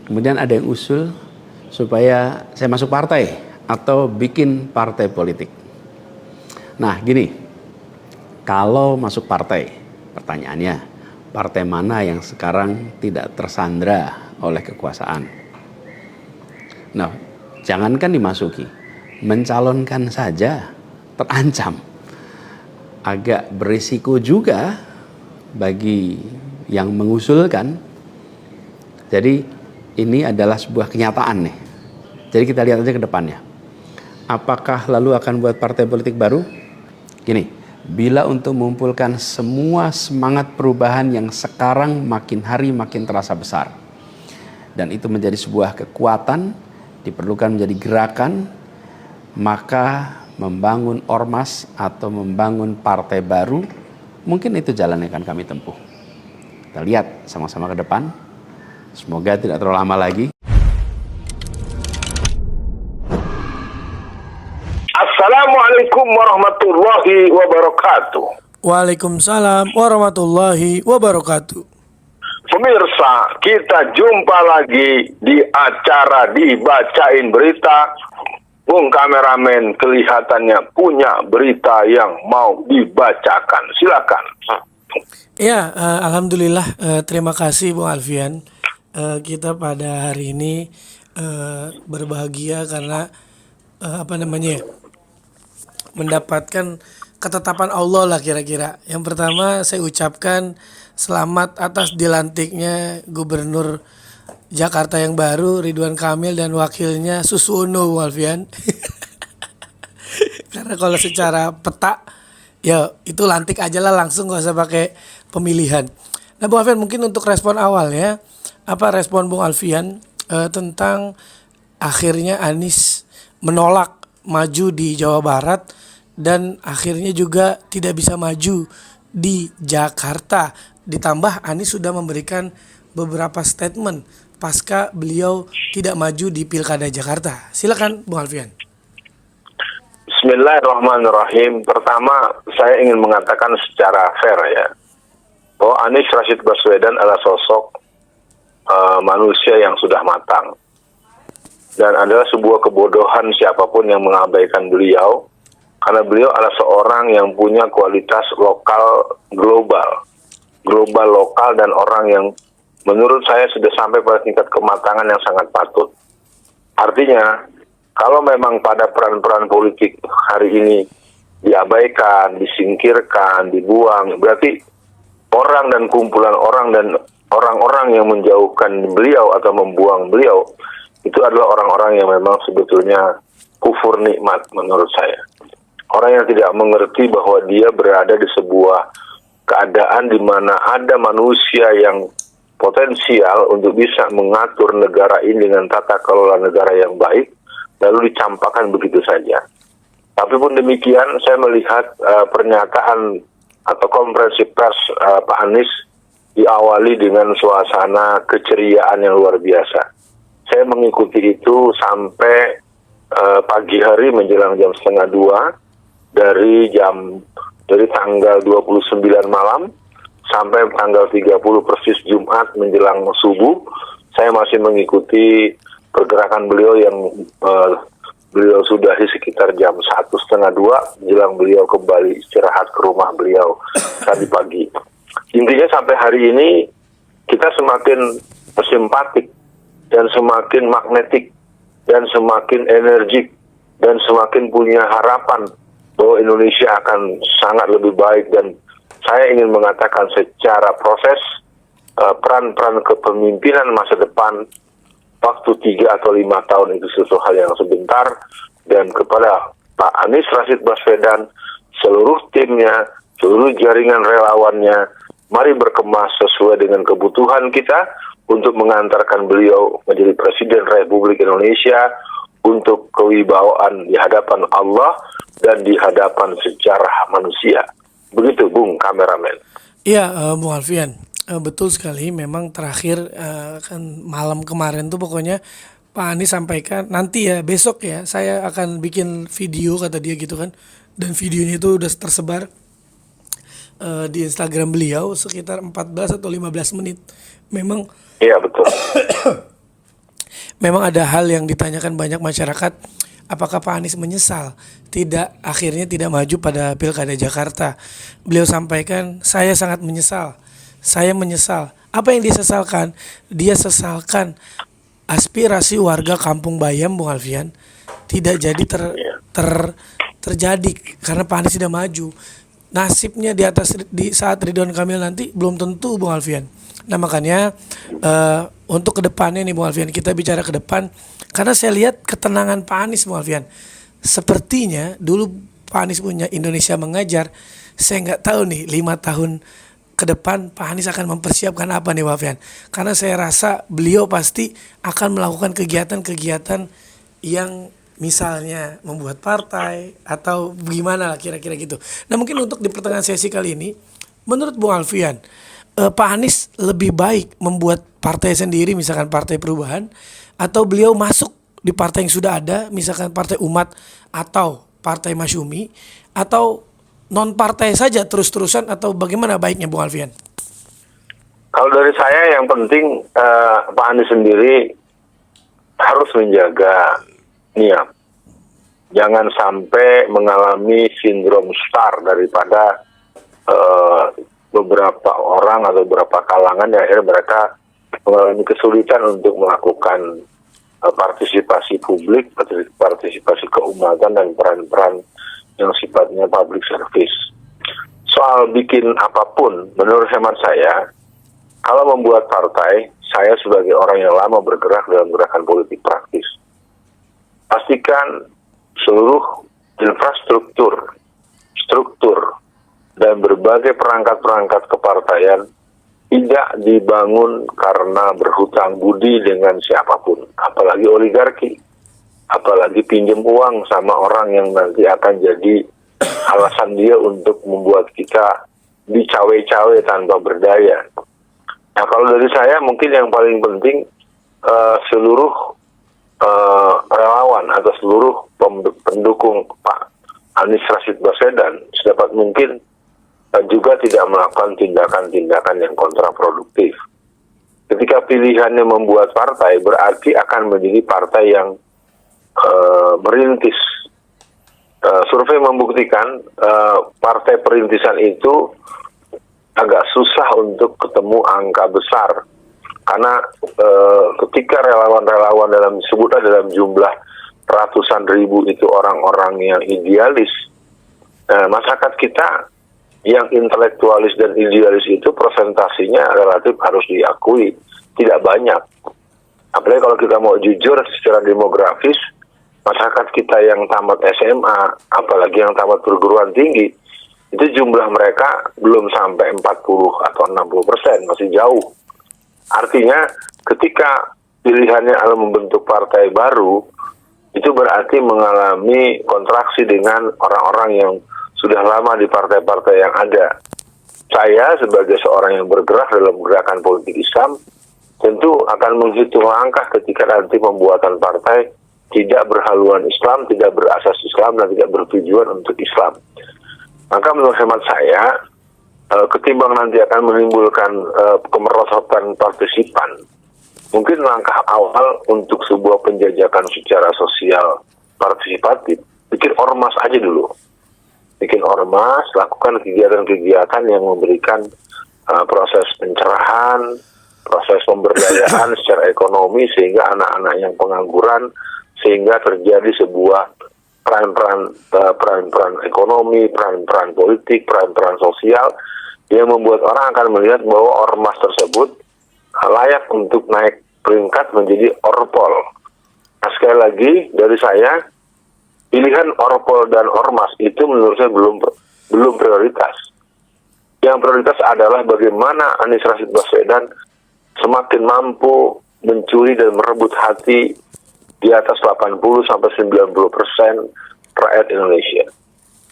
Kemudian ada yang usul supaya saya masuk partai atau bikin partai politik. Nah gini, kalau masuk partai, pertanyaannya, partai mana yang sekarang tidak tersandra oleh kekuasaan? Nah, jangankan dimasuki, mencalonkan saja terancam. Agak berisiko juga bagi yang mengusulkan. Jadi ini adalah sebuah kenyataan nih. Jadi kita lihat aja ke depannya. Apakah lalu akan buat partai politik baru? Gini, bila untuk mengumpulkan semua semangat perubahan yang sekarang makin hari makin terasa besar, dan itu menjadi sebuah kekuatan, diperlukan menjadi gerakan, maka membangun ormas atau membangun partai baru, mungkin itu jalan yang akan kami tempuh. Kita lihat sama-sama ke depan. Semoga tidak terlalu lama lagi. Assalamualaikum warahmatullahi wabarakatuh. Waalaikumsalam warahmatullahi wabarakatuh. Pemirsa, kita jumpa lagi di acara Dibacain Berita. Bung kameramen kelihatannya punya berita yang mau dibacakan. Silakan. Ya, alhamdulillah, terima kasih Bung Alfian. Kita pada hari ini berbahagia karena mendapatkan ketetapan Allah lah kira-kira. Yang pertama saya ucapkan selamat atas dilantiknya Gubernur Jakarta yang baru Ridwan Kamil dan wakilnya Susono, Bung Alfian. Karena kalau secara peta ya itu lantik aja lah langsung, gak usah pakai pemilihan. Nah Bung Alfian, mungkin untuk respon awalnya, apa respon Bung Alfian tentang akhirnya Anies menolak maju di Jawa Barat dan akhirnya juga tidak bisa maju di Jakarta. Ditambah Anies sudah memberikan beberapa statement pasca beliau tidak maju di Pilkada Jakarta. Silakan Bung Alfian. Bismillahirrahmanirrahim. Pertama, saya ingin mengatakan secara fair ya, bahwa Anies Rashid Baswedan adalah sosok manusia yang sudah matang. Dan adalah sebuah kebodohan siapapun yang mengabaikan beliau, karena beliau adalah seorang yang punya kualitas lokal global lokal, dan orang yang menurut saya sudah sampai pada tingkat kematangan yang sangat patut. Artinya, kalau memang pada peran-peran politik hari ini diabaikan, disingkirkan, dibuang, berarti orang dan kumpulan orang dan orang-orang yang menjauhkan beliau atau membuang beliau, itu adalah orang-orang yang memang sebetulnya kufur nikmat menurut saya. Orang yang tidak mengerti bahwa dia berada di sebuah keadaan di mana ada manusia yang potensial untuk bisa mengatur negara ini dengan tata kelola negara yang baik, lalu dicampakkan begitu saja. Tapi pun demikian, saya melihat pernyataan atau konferensi pers Pak Anies diawali dengan suasana keceriaan yang luar biasa. Saya mengikuti itu sampai pagi hari menjelang jam 1:30 dari tanggal 29 malam sampai tanggal 30 persis Jumat menjelang subuh. Saya masih mengikuti pergerakan beliau yang beliau sudahi sekitar jam 1:30 menjelang beliau kembali istirahat ke rumah beliau tadi pagi. Intinya sampai hari ini kita semakin simpatik dan semakin magnetik dan semakin energik dan semakin punya harapan bahwa Indonesia akan sangat lebih baik. Dan saya ingin mengatakan secara proses peran-peran kepemimpinan masa depan waktu 3 atau 5 tahun itu sesuatu hal yang sebentar, dan kepada Pak Anies Rashid Baswedan, seluruh timnya, seluruh jaringan relawannya, mari berkemas sesuai dengan kebutuhan kita untuk mengantarkan beliau menjadi Presiden Republik Indonesia untuk kewibawaan di hadapan Allah dan di hadapan sejarah manusia. Begitu Bung kameramen. Iya Bung Alfian, betul sekali. Memang terakhir kan malam kemarin tuh pokoknya Pak Anies sampaikan nanti ya besok ya saya akan bikin video, kata dia gitu kan. Dan videonya itu udah tersebar di Instagram beliau sekitar 14 atau 15 menit. Memang iya betul. memang ada hal yang ditanyakan banyak masyarakat, apakah Pak Anies menyesal akhirnya tidak maju pada Pilkada Jakarta. Beliau sampaikan, saya sangat menyesal. Saya menyesal. Apa yang disesalkan? Dia sesalkan aspirasi warga Kampung Bayam, Bung Alfian, tidak jadi terjadi karena Pak Anies tidak maju. Nasibnya di saat Ridwan Kamil nanti belum tentu, Bung Alfian. Nah makanya untuk kedepannya nih Bung Alfian, kita bicara ke depan, karena saya lihat ketenangan Pak Anies, Bung Alfian. Sepertinya dulu Pak Anies punya Indonesia Mengajar. Saya nggak tahu nih 5 tahun ke depan Pak Anies akan mempersiapkan apa nih Bung Alfian. Karena saya rasa beliau pasti akan melakukan kegiatan-kegiatan yang misalnya membuat partai atau gimana lah kira-kira gitu. Nah mungkin untuk di pertengahan sesi kali ini, menurut Bung Alfian, Pak Anies lebih baik membuat partai sendiri, misalkan Partai Perubahan, atau beliau masuk di partai yang sudah ada, misalkan Partai Umat atau Partai Masyumi, atau non partai saja terus-terusan, atau bagaimana baiknya Bung Alfian? Kalau dari saya yang penting Pak Anies sendiri harus menjaga niat. Jangan sampai mengalami sindrom star daripada beberapa orang atau beberapa kalangan yang akhirnya mereka mengalami kesulitan untuk melakukan partisipasi publik, partisipasi keumatan dan peran-peran yang sifatnya public service. Soal bikin apapun, menurut hemat saya, kalau membuat partai, saya sebagai orang yang lama bergerak dalam gerakan politik praktis, pastikan seluruh infrastruktur, struktur, dan berbagai perangkat-perangkat kepartaian tidak dibangun karena berhutang budi dengan siapapun, apalagi oligarki, apalagi pinjam uang sama orang yang nanti akan jadi alasan dia untuk membuat kita dicawe-cawe tanpa berdaya. Nah kalau dari saya mungkin yang paling penting seluruh relawan atau seluruh pendukung Pak Anies Rashid Baswedan sedapat mungkin juga tidak melakukan tindakan-tindakan yang kontraproduktif. Ketika pilihannya membuat partai, berarti akan menjadi partai yang merintis. Survei membuktikan partai perintisan itu agak susah untuk ketemu angka besar. Karena ketika relawan-relawan disebutlah dalam jumlah ratusan ribu itu orang-orang yang idealis, masyarakat kita yang intelektualis dan idealis itu presentasinya relatif harus diakui tidak banyak. Apalagi kalau kita mau jujur secara demografis, masyarakat kita yang tamat SMA, apalagi yang tamat perguruan tinggi, itu jumlah mereka belum sampai 40 atau 60%, masih jauh. Artinya ketika pilihannya adalah membentuk partai baru, itu berarti mengalami kontraksi dengan orang-orang yang sudah lama di partai-partai yang ada. Saya sebagai seorang yang bergerak dalam gerakan politik Islam, tentu akan menghitung langkah ketika nanti pembuatan partai tidak berhaluan Islam, tidak berasas Islam, dan tidak bertujuan untuk Islam. Maka menurut hemat saya, ketimbang nanti akan menimbulkan kemerosotan partisipan, mungkin langkah awal untuk sebuah penjajakan secara sosial partisipatif, bikin ormas aja dulu. Bikin ormas, lakukan kegiatan-kegiatan yang memberikan proses pencerahan, proses pemberdayaan secara ekonomi, sehingga anak-anak yang pengangguran, sehingga terjadi sebuah peran-peran ekonomi, peran-peran politik, peran-peran sosial, yang membuat orang akan melihat bahwa ormas tersebut layak untuk naik peringkat menjadi orpol. Nah, sekali lagi dari saya, pilihan orpol dan ormas itu menurut saya belum prioritas. Yang prioritas adalah bagaimana Anies Rashid Baswedan semakin mampu mencuri dan merebut hati di atas 80-90% rakyat Indonesia.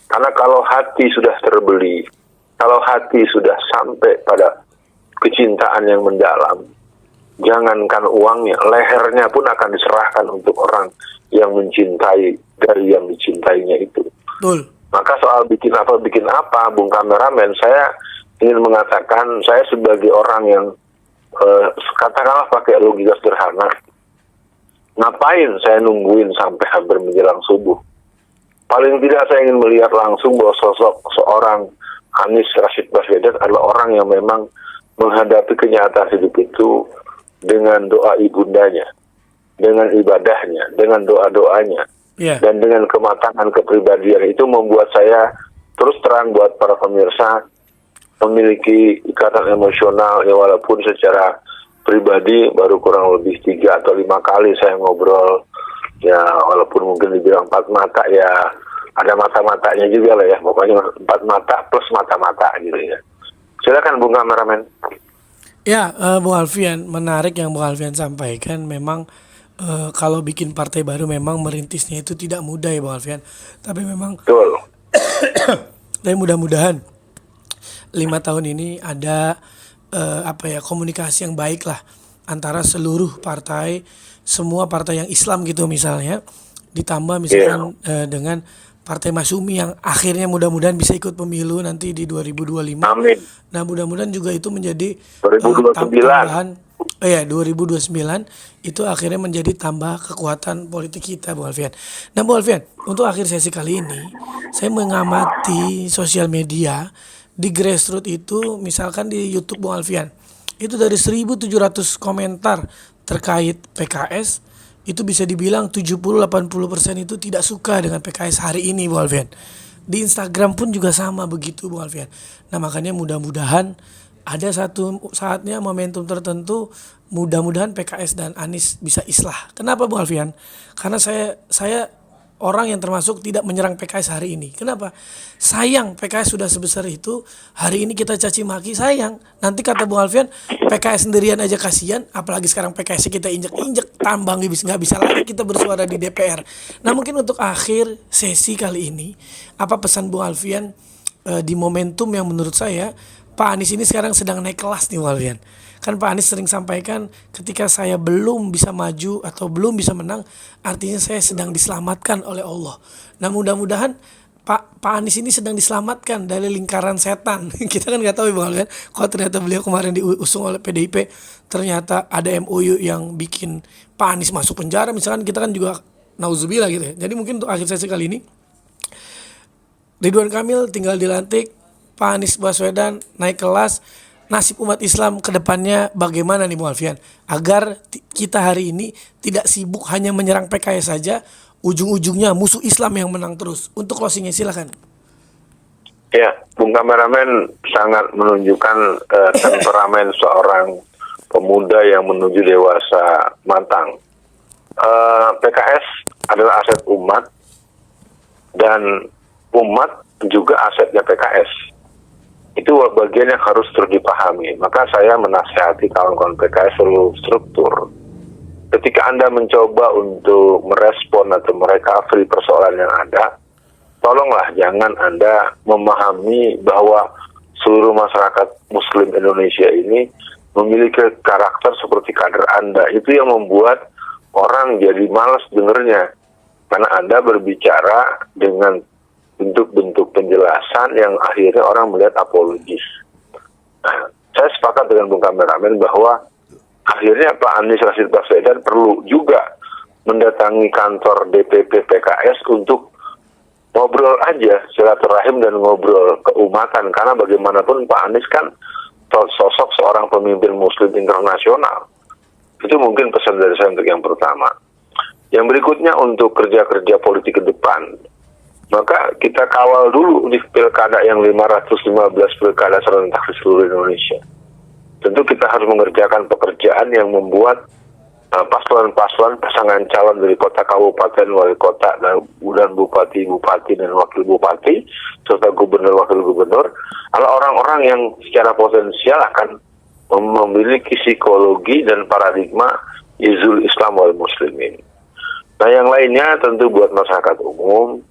Karena kalau hati sudah terbeli, kalau hati sudah sampai pada kecintaan yang mendalam, jangankan uangnya, lehernya pun akan diserahkan untuk orang yang mencintai dari yang dicintainya itu. Betul. Maka soal bikin apa, Bung Kameramen, saya ingin mengatakan, saya sebagai orang yang katakanlah pakai logika sederhana, ngapain saya nungguin sampai hampir menjelang subuh? Paling tidak saya ingin melihat langsung bahwa sosok seorang Anies Rashid Baswedan adalah orang yang memang menghadapi kenyataan hidup itu dengan doa ibundanya, dengan ibadahnya, dengan doa-doanya, dan dengan kematangan kepribadian. Itu membuat saya terus terang buat para pemirsa memiliki ikatan emosional, ya walaupun secara pribadi baru kurang lebih 3 atau 5 kali saya ngobrol, ya walaupun mungkin dibilang 4 mata, ya ada mata-matanya juga lah ya, pokoknya 4 mata plus mata-mata gitu ya. Silakan Bung Kameramen. Ya, Bung Alfian, menarik yang Bung Alfian sampaikan. Memang kalau bikin partai baru memang merintisnya itu tidak mudah ya Bung Alfian. Tapi memang Betul. tapi mudah-mudahan 5 tahun ini ada komunikasi yang baik lah antara seluruh partai, semua partai yang Islam gitu misalnya, ditambah misalkan dengan Partai Masyumi yang akhirnya mudah-mudahan bisa ikut pemilu nanti di 2025. Amin. Nah, mudah-mudahan juga itu menjadi 2029. tambahan 2029 itu akhirnya menjadi tambah kekuatan politik kita, Bu Alfian. Nah, Bu Alfian, untuk akhir sesi kali ini saya mengamati sosial media di grassroots itu, misalkan di YouTube Bu Alfian. Itu dari 1.700 komentar terkait PKS, itu bisa dibilang 70-80% itu tidak suka dengan PKS hari ini, Bu Alfian. Di Instagram pun juga sama begitu, Bu Alfian. Nah, makanya mudah-mudahan ada satu saatnya momentum tertentu, mudah-mudahan PKS dan Anies bisa islah. Kenapa, Bu Alfian? Karena saya orang yang termasuk tidak menyerang PKS hari ini. Kenapa? Sayang PKS sudah sebesar itu, hari ini kita caci maki, sayang. Nanti kata Bung Alfian, PKS sendirian aja kasihan, apalagi sekarang PKS kita injek-injek, tambang nggak bisa lagi kita bersuara di DPR. Nah, mungkin untuk akhir sesi kali ini, apa pesan Bung Alfian di momentum yang menurut saya Pak Anies ini sekarang sedang naik kelas nih, Bung Alfian. Kan Pak Anies sering sampaikan, ketika saya belum bisa maju atau belum bisa menang, artinya saya sedang diselamatkan oleh Allah. Nah, mudah-mudahan Pak Anies ini sedang diselamatkan dari lingkaran setan. Kita kan nggak tahu ya Bang Alfian, kalau ternyata beliau kemarin diusung oleh PDIP, ternyata ada MOU yang bikin Pak Anies masuk penjara, misalkan kita kan juga nauzubillah gitu ya. Jadi mungkin untuk akhir sesi kali ini, Ridwan Kamil tinggal dilantik, Pak Anies Baswedan naik kelas. Nasib umat Islam ke depannya bagaimana nih Bung Alfian? Agar kita hari ini tidak sibuk hanya menyerang PKS saja, ujung-ujungnya musuh Islam yang menang terus. Untuk closingnya silakan. Ya, Bung Kameramen sangat menunjukkan temperamen seorang pemuda yang menuju dewasa matang. PKS adalah aset umat dan umat juga asetnya PKS. Itu bagian yang harus terus dipahami. Maka saya menasihati kawan-kawan PKS seluruh struktur. Ketika Anda mencoba untuk merespon atau merecovery persoalan yang ada, tolonglah jangan Anda memahami bahwa seluruh masyarakat Muslim Indonesia ini memiliki karakter seperti kader Anda. Itu yang membuat orang jadi malas dengernya. Karena Anda berbicara dengan bentuk-bentuk penjelasan yang akhirnya orang melihat apologis. Nah, saya sepakat dengan Bung Kameramen bahwa akhirnya Pak Anies Rashid Baswedan perlu juga mendatangi kantor DPP PKS untuk ngobrol aja, silaturahim dan ngobrol keumatan. Karena bagaimanapun Pak Anies kan sosok seorang pemimpin Muslim internasional. Itu mungkin pesan dari saya untuk yang pertama. Yang berikutnya untuk kerja-kerja politik ke depan. Maka kita kawal dulu di pilkada yang 515 pilkada serentak di seluruh Indonesia. Tentu kita harus mengerjakan pekerjaan yang membuat paslon-paslon pasangan calon dari kota, kabupaten, wali kota, dan bupati-bupati dan wakil bupati, serta gubernur, wakil gubernur, adalah orang-orang yang secara potensial akan memiliki psikologi dan paradigma izul Islam wal Muslimin. Nah, yang lainnya tentu buat masyarakat umum,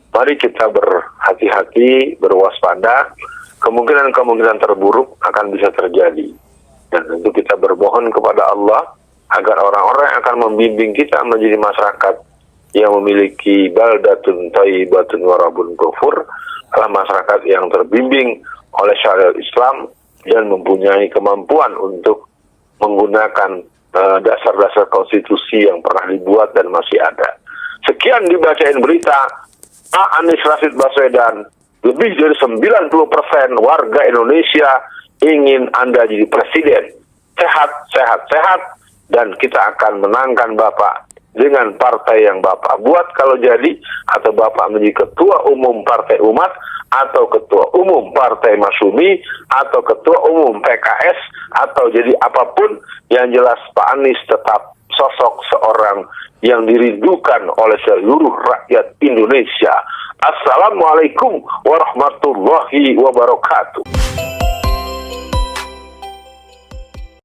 mari kita berhati-hati, berwaspada, kemungkinan-kemungkinan terburuk akan bisa terjadi. Dan tentu kita bermohon kepada Allah agar orang-orang yang akan membimbing kita menjadi masyarakat yang memiliki baldatun thayyibatun wa rabbun ghafur adalah masyarakat yang terbimbing oleh syariat Islam dan mempunyai kemampuan untuk menggunakan dasar-dasar konstitusi yang pernah dibuat dan masih ada. Sekian dibacain berita, Pak Anies Rashid Baswedan, lebih dari 90% warga Indonesia ingin Anda jadi presiden. Sehat, sehat, sehat, dan kita akan menangkan Bapak dengan partai yang Bapak buat kalau jadi, atau Bapak menjadi ketua umum Partai Umat, atau ketua umum Partai Masyumi, atau ketua umum PKS, atau jadi apapun, yang jelas Pak Anies tetap sosok seorang yang dirindukan oleh seluruh rakyat Indonesia. Assalamualaikum warahmatullahi wabarakatuh.